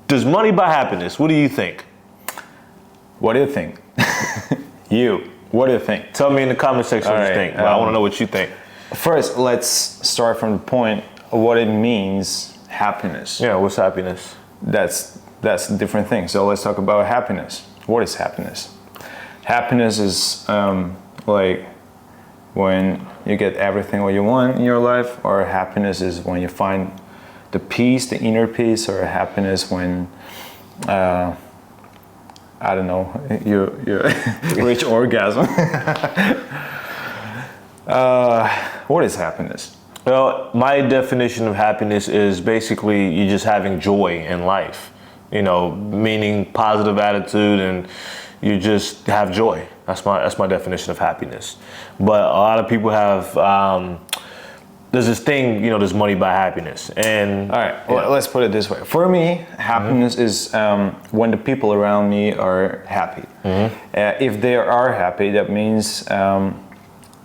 Does money buy happiness? What do you think? What do you think? What do you think? Tell me in the comment section what you think. I want to know what you think. First, let's start from the point of what it means, happiness. Yeah, what's happiness? That's a different thing. So let's talk about happiness. What is happiness? Happiness is like when you get everything what you want in your life, or happiness is when you find the peace, the inner peace, or happiness when I don't know, you reach orgasm. What is happiness? Well, my definition of happiness is basically you just having joy in life, meaning positive attitude, and you just have joy. That's my definition of happiness. But a lot of people have, there's this thing, does money buy happiness? And all right, well, let's put it this way. For me, happiness is when the people around me are happy. If they are happy, that means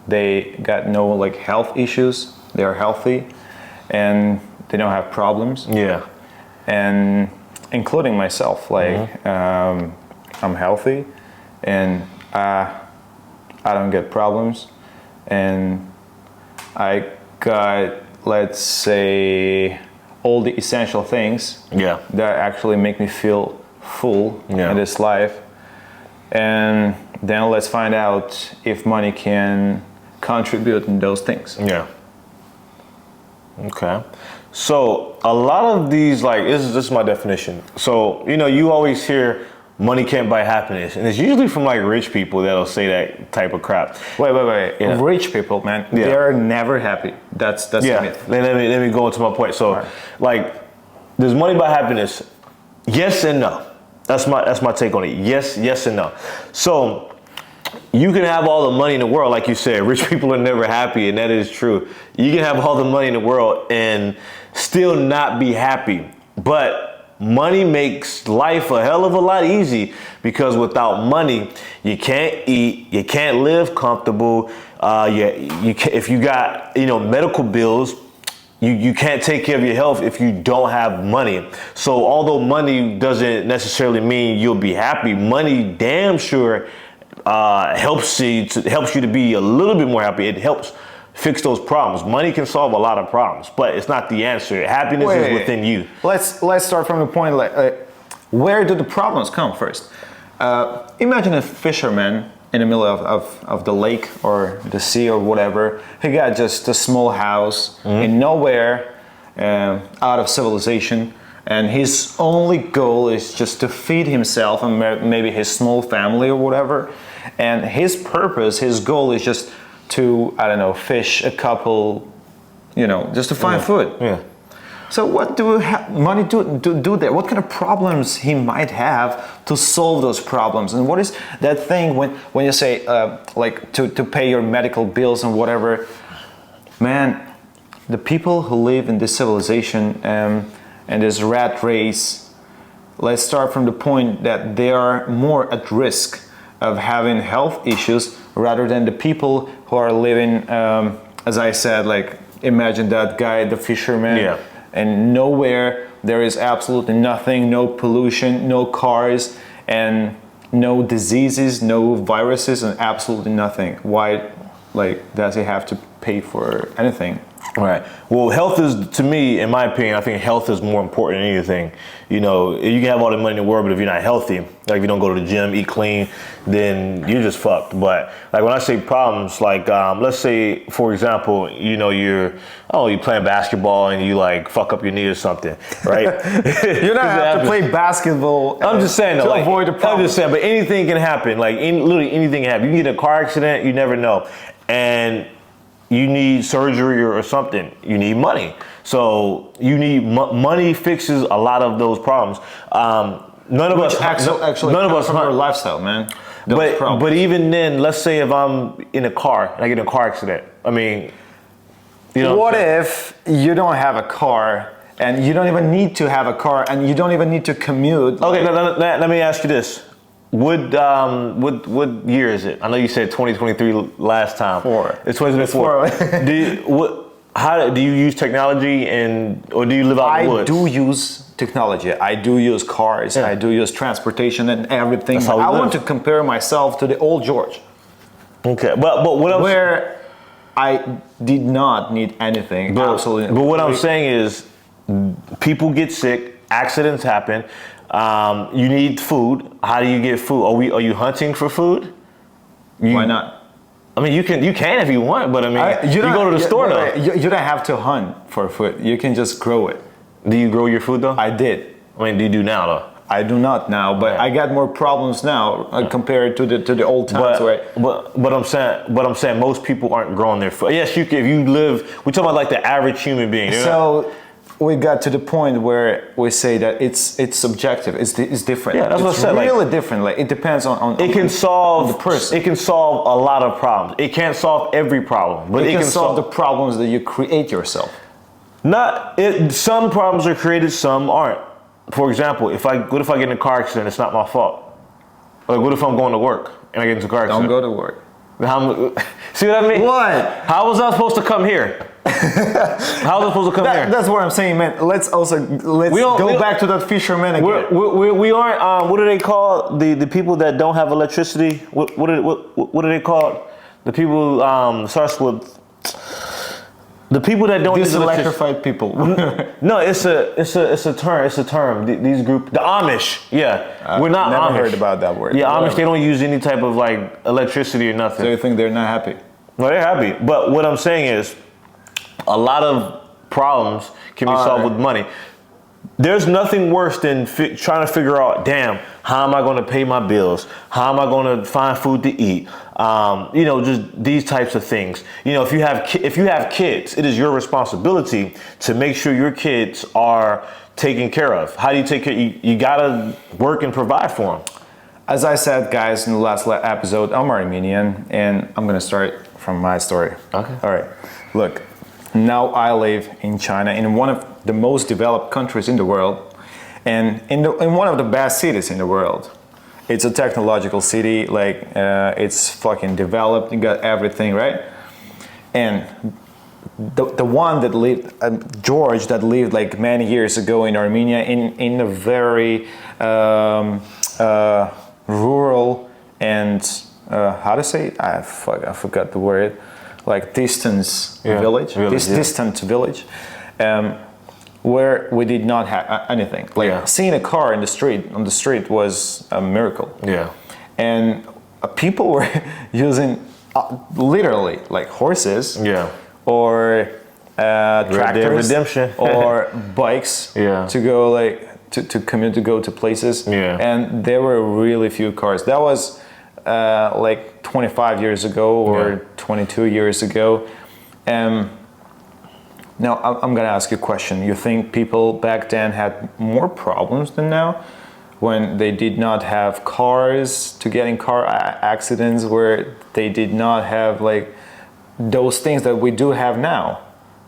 they got no health issues. They are healthy, and they don't have problems. Yeah. And including myself, I'm healthy, and I don't get problems, and I got, let's say, all the essential things that actually make me feel full in this life. And then let's find out if money can contribute in those things. Yeah. Okay. So a lot of these, this is my definition. So, you always hear money can't buy happiness. And it's usually from rich people that'll say that type of crap. Wait. Yeah. Rich people, man, they are never happy. That's a myth. Let me go into my point. So does money buy happiness? Yes and no. That's my take on it. Yes and no. So you can have all the money in the world, like you said, rich people are never happy, and that is true. You can have all the money in the world and still not be happy. But money makes life a hell of a lot easy, because without money, you can't eat, you can't live comfortable. If you got medical bills, you can't take care of your health if you don't have money. So although money doesn't necessarily mean you'll be happy, money damn sure helps you to be a little bit more happy. It helps fix those problems. Money can solve a lot of problems, but it's not the answer. Happiness is within you. Let's start from the point, where do the problems come first? Imagine a fisherman in the middle of the lake or the sea or whatever. He got just a small house in nowhere, out of civilization, and his only goal is just to feed himself and maybe his small family or whatever. And his purpose, his goal is just to, I don't know, fish a couple, just to find food. Yeah. So what do money do there? What kind of problems he might have to solve those problems? And what is that thing when you say, to pay your medical bills and whatever? Man, the people who live in this civilization and this rat race, let's start from the point that they are more at risk of having health issues rather than the people who are living, as I said, imagine that guy, the fisherman, and nowhere, there is absolutely nothing, no pollution, no cars, and no diseases, no viruses, and absolutely nothing. Why, does he have to pay for anything? Right. Well, health is, to me, in my opinion, I think health is more important than anything. You can have all the money in the world, but if you're not healthy, if you don't go to the gym, eat clean, then you're just fucked. But when I say problems, let's say, for example, you're playing basketball and you fuck up your knee or something, right? You don't have to play basketball. I'm just saying, to avoid the problem. I'm just saying, but anything can happen. Literally anything can happen. You can get in a car accident, you never know, and you need surgery or something, you need money. So you need money fixes a lot of those problems. None of us from our lifestyle, man. But even then, let's say if I'm in a car and I get in a car accident, what if you don't have a car and you don't even need to have a car and you don't even need to commute? Okay, let me ask you this. What year is it? I know you said 2023 last time. Four. It's 2024. How do you use technology, or do you live out in the I woods? do use technology. I do use cars. Yeah. I do use transportation and everything. That's how But we I live. want to compare myself to the old George, Okay, but what I'm where I did not need anything. Absolutely. But what I'm saying is, people get sick, accidents happen. You need food. How do you get food? Are you hunting for food? Why not? I mean, you can if you want, but I mean, you go to the store though. You don't have to hunt for food. You can just grow it. Do you grow your food though? I did. I mean, do you do now though? I do not now, but I got more problems now compared to the old times. But I'm saying most people aren't growing their food. Yes, you can, if you live. We're talking about like the average human being. You know? So we got to the point where we say that it's subjective. It's different. Yeah, that's what I said, like- Really different. Like it depends on It can solve the person. It can solve a lot of problems. It can't solve every problem, but it can solve the problems that you create yourself. Some problems are created, some aren't. For example, what if I get in a car accident? It's not my fault. Like, what if I'm going to work and I get into a car accident? Don't go to work. See what I mean? What? How was I supposed to come here? How was I supposed to come here? That's what I'm saying, man. Let's go back to that fisherman again. We aren't. What do they call the people that don't have electricity? What do they call the people? Starts with the people that don't use electricity. Diselectrified people. No, it's a term. It's a term. These group, the Amish. Yeah, we're not never Amish. heard about that word. Yeah, Amish. Whatever. They don't use any type of like electricity or nothing. So you think they're not happy? No, they're happy. But what I'm saying is, a lot of problems can be solved with money. There's nothing worse than trying to figure out, damn, how am I going to pay my bills? How am I going to find food to eat? Just these types of things. If you have kids, it is your responsibility to make sure your kids are taken care of. How do you take care? You gotta work and provide for them. As I said, guys, in the last episode, I'm Armenian, and I'm gonna start from my story. Okay. All right. Look, now I live in China, in one of the most developed countries in the world, and in one of the best cities in the world. It's a technological city, like it's fucking developed. You got everything, right? And the one that lived, George, that lived like many years ago in Armenia, in a very rural and how to say it? I forgot the word. Like distant village, distant village, where we did not have anything. Like seeing a car on the street was a miracle. Yeah, and people were using literally like horses. Yeah. Or tractors, Redemption. or bikes. Yeah. To go to commute, to go to places. Yeah. And there were really few cars. That was like 25 years ago or 22 years ago. Now I'm gonna ask you a question. You think people back then had more problems than now, when they did not have cars to get in car accidents, where they did not have like those things that we do have now,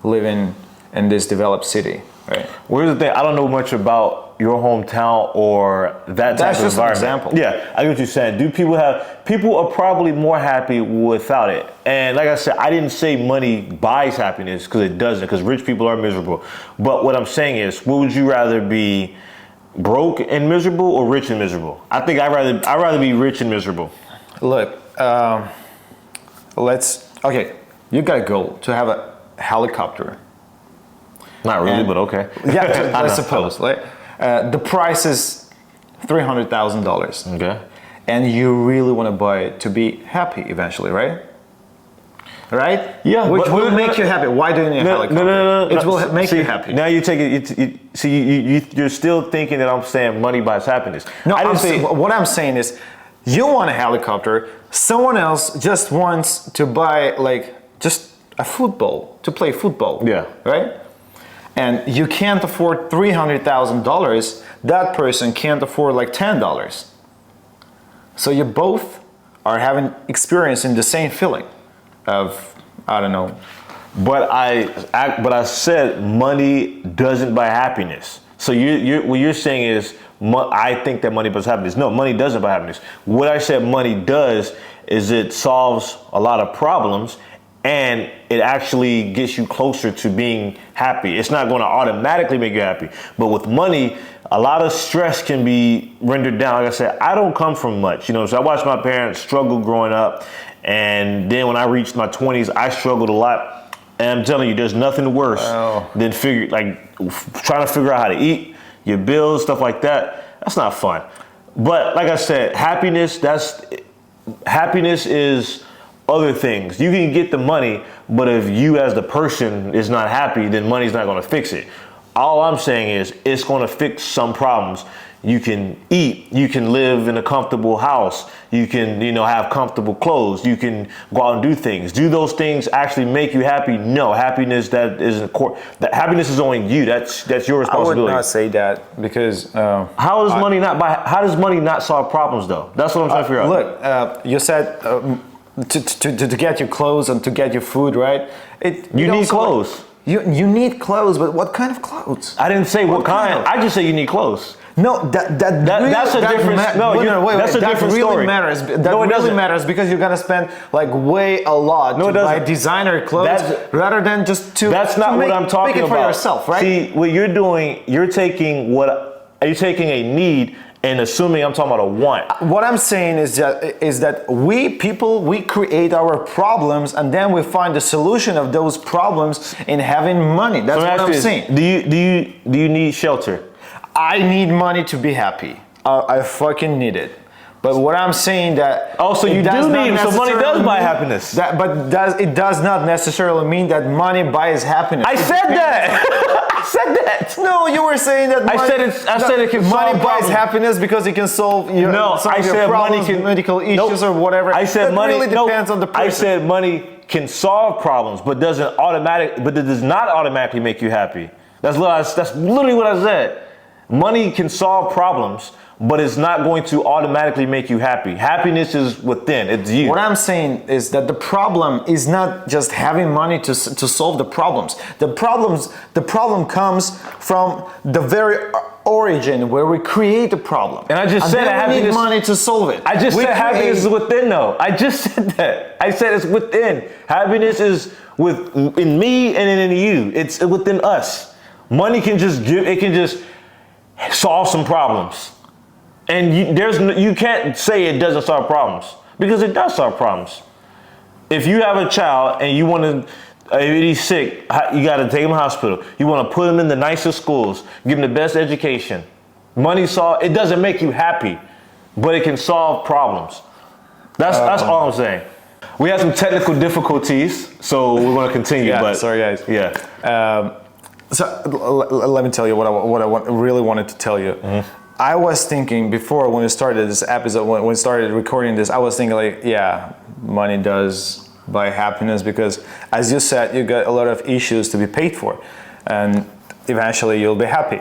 living in this developed city, right? Where's the thing? I don't know much about your hometown or that type That's of just an environment. example. Yeah, I get what you're saying. People are probably more happy without it. And like I said, I didn't say money buys happiness, because it doesn't, because rich people are miserable. But what I'm saying is, what would you rather be, broke and miserable or rich and miserable? I think I'd rather be rich and miserable. Look, okay, you got a goal to have a helicopter. Not really, but okay. Yeah, I suppose. Like, the price is $300,000. Okay. And you really want to buy it to be happy eventually, right? Right? Yeah. Which will make you happy. Why do you need a helicopter? No. It will make you happy. Now you take it. You're still thinking that I'm saying money buys happiness. No, I didn't say. what I'm saying is, you want a helicopter. Someone else just wants to buy like just a football, to play football. Yeah. Right? And you can't afford $300,000. That person can't afford like $10. So you both are having experiencing the same feeling of, I don't know. But I said money doesn't buy happiness. So what you're saying is, I think that money buys happiness. No, money doesn't buy happiness. What I said money does is it solves a lot of problems, and it actually gets you closer to being happy. It's not going to automatically make you happy, but with money, a lot of stress can be rendered down. Like I said, I don't come from much, so I watched my parents struggle growing up, and then when I reached my 20s, I struggled a lot. And I'm telling you, there's nothing worse than trying to figure out how to eat, your bills, stuff like that. That's not fun. But like I said, happiness is other things. You can get the money, but if you as the person is not happy, then money's not going to fix it. All I'm saying is it's going to fix some problems. You can eat, you can live in a comfortable house, you can, have comfortable clothes, you can go out and do things. Do those things actually make you happy? No, happiness that happiness is only you. That's your responsibility. I would not say that because how does money not solve problems though? That's what I'm trying to figure out. Look, you said to get your clothes and to get your food, right? You need clothes. You need clothes, but what kind of clothes? I didn't say what kind. I just say you need clothes. No, that's a different story. Matters. That really matters because you're gonna spend like way a lot to buy designer clothes rather than just to. That's not what I'm talking about. Make it for yourself, right? See, what you're doing, you're taking a need and assuming I'm talking about a want. What I'm saying is that we create our problems and then we find the solution of those problems in having money. That's what I'm saying. Do you need shelter? I need money to be happy. I fucking need it. But what I'm saying that so you do need, so money does buy happiness. It does not necessarily mean that money buys happiness. I said that. I said that. No, you were saying that. I said it can solve money buys happiness because it can solve your problems, medical issues or whatever. I said money really depends on the person. I said money can solve problems, but it does not automatically make you happy. That's literally what I said. Money can solve problems, but it's not going to automatically make you happy. Happiness is within, it's you. What I'm saying is that the problem is not just having money to solve the problems. The problem comes from the very origin where we create the problem. And I just said that we need money to solve it. I just said happiness is within though. I just said that. I said it's within. Happiness is in me and in you. It's within us. Money can just solve some problems. And you can't say it doesn't solve problems because it does solve problems. If you have a child and you want to, if he's sick, you got to take him to the hospital. You want to put him in the nicest schools, give him the best education. It doesn't make you happy, but it can solve problems. That's all I'm saying. We had some technical difficulties, so we're going to continue. Yeah, but sorry guys. Yeah. So let me tell you what I really wanted to tell you. Mm-hmm. I was thinking before when we started this episode, when we started recording this, I was thinking money does buy happiness because, as you said, you got a lot of issues to be paid for, and eventually you'll be happy.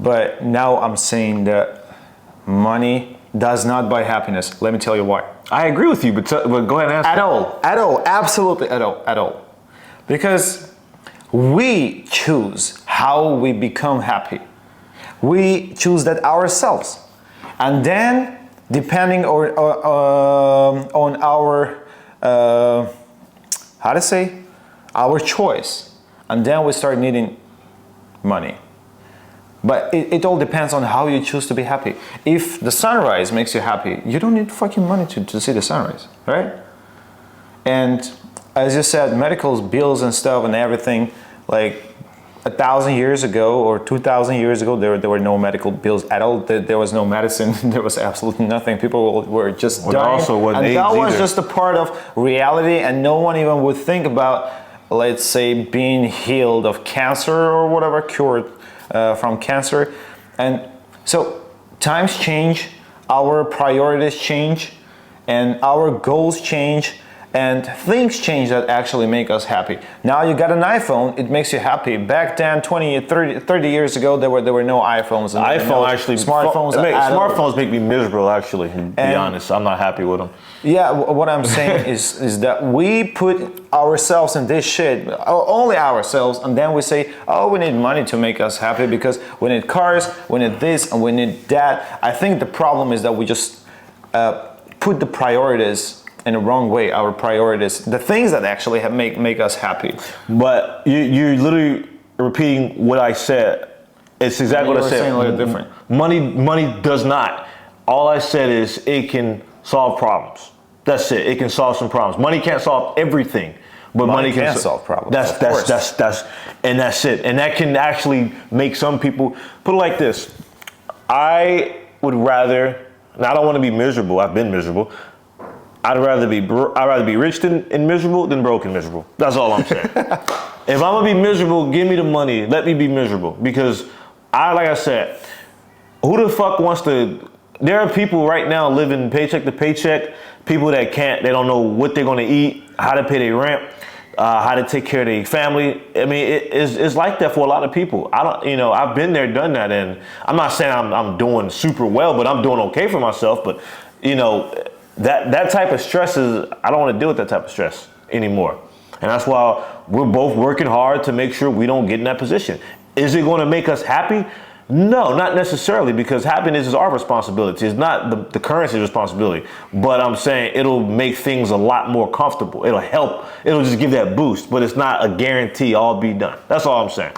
But now I'm saying that money does not buy happiness. Let me tell you why. I agree with you, but go ahead and answer. At all, absolutely at all. Because we choose how we become happy. We choose that ourselves. And then, depending on our, our choice, and then we start needing money. But it all depends on how you choose to be happy. If the sunrise makes you happy, you don't need fucking money to see the sunrise, right? And as you said, medical bills and stuff and everything, like 1,000 years ago or 2,000 years ago, there were no medical bills at all. There was no medicine. There was absolutely nothing. People were just dying. And that was just a part of reality, and no one even would think about, let's say, being healed of cancer or whatever, cured from cancer. And so times change, our priorities change, and our goals change, and things change that actually make us happy. Now you got an iPhone, it makes you happy. Back then, 20, 30 years ago, there were no iPhones. And smartphones make me miserable, actually, to be honest. I'm not happy with them. Yeah, what I'm saying is that we put ourselves in this shit, only ourselves, and then we say, oh, we need money to make us happy because we need cars, we need this, and we need that. I think the problem is that we just put the priorities in a wrong way our priorities, the things that actually make us happy. But you're literally repeating what I said. It's exactly what I said. Saying a little different. Money does not. All I said is it can solve problems. That's it. It can solve some problems. Money can't solve everything, but money can solve problems. That's and that's it. And that can actually make some people put it like this. I would rather. And I don't want to be miserable. I've been miserable. I'd rather be rich and miserable than broke and miserable. That's all I'm saying. If I'm gonna be miserable, give me the money. Let me be miserable, because like I said, who the fuck wants to? There are people right now living paycheck to paycheck. People that they don't know what they're gonna eat, how to pay their rent, how to take care of their family. I mean, it's like that for a lot of people. I've been there, done that, and I'm not saying I'm doing super well, but I'm doing okay for myself. But that type of stress I don't want to deal with that type of stress anymore. And that's why we're both working hard to make sure we don't get in that position. Is it going to make us happy? No, not necessarily, because happiness is our responsibility. It's not the currency's responsibility. But I'm saying it'll make things a lot more comfortable. It'll help. It'll just give that boost. But it's not a guarantee all be done. That's all I'm saying.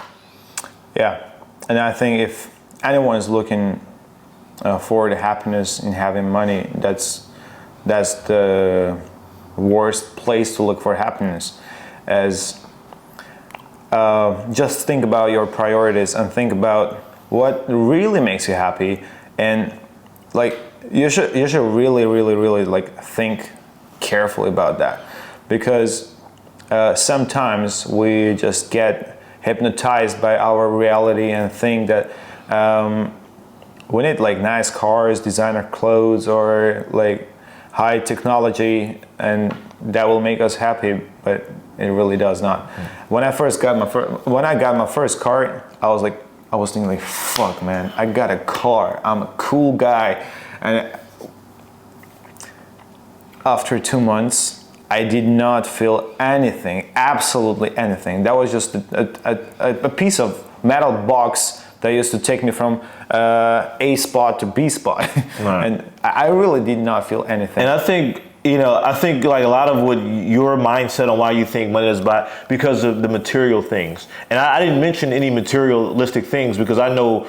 Yeah. And I think if anyone is looking for the happiness in having money, that's the worst place to look for happiness. As just think about your priorities and think about what really makes you happy, and like you should really like think carefully about that, because sometimes we just get hypnotized by our reality and think that we need like nice cars, designer clothes, or like high technology, and that will make us happy, but it really does not. When I got my first car, I was thinking like, fuck man, I got a car, I'm a cool guy. And after 2 months, I did not feel anything, absolutely anything. That was just a piece of metal box that used to take me from A spot to B spot. Right. And I really did not feel anything. And I think like a lot of what your mindset on why you think money is because of the material things. And I didn't mention any materialistic things, because I know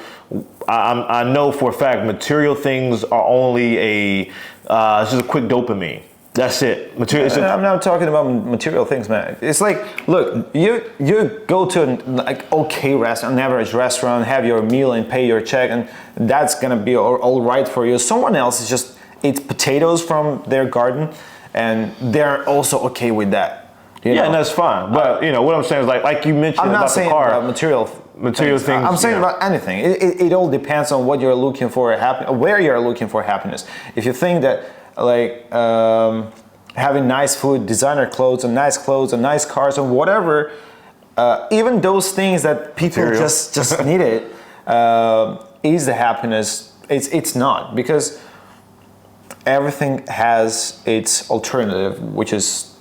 for a fact material things are only it's just a quick dopamine. That's it. I'm not talking about material things, man. It's like, look, you go to an average restaurant, have your meal and pay your check, and that's gonna be all right for you. Someone else is just eats potatoes from their garden, and they're also okay with that. And that's fine. But what I'm saying is like you mentioned I'm not about saying the car, about material things. I'm saying about anything. It all depends on what you're looking for, where you're looking for happiness. If you think that like having nice food, designer clothes, and nice cars, and whatever, even those things that people just need it, is the happiness. It's not, because everything has its alternative, which is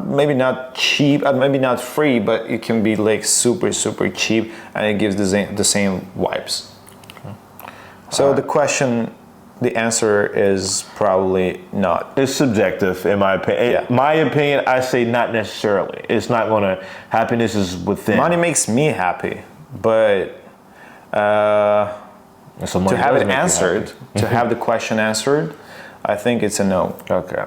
maybe not cheap, maybe not free, but it can be like super cheap, and it gives the same vibes. So the answer is probably not. It's subjective, in my opinion. Yeah. My opinion, I say not necessarily. It's not gonna. Happiness is within. Money makes me happy, but to have it answered, to have the question answered, I think it's a no. Okay.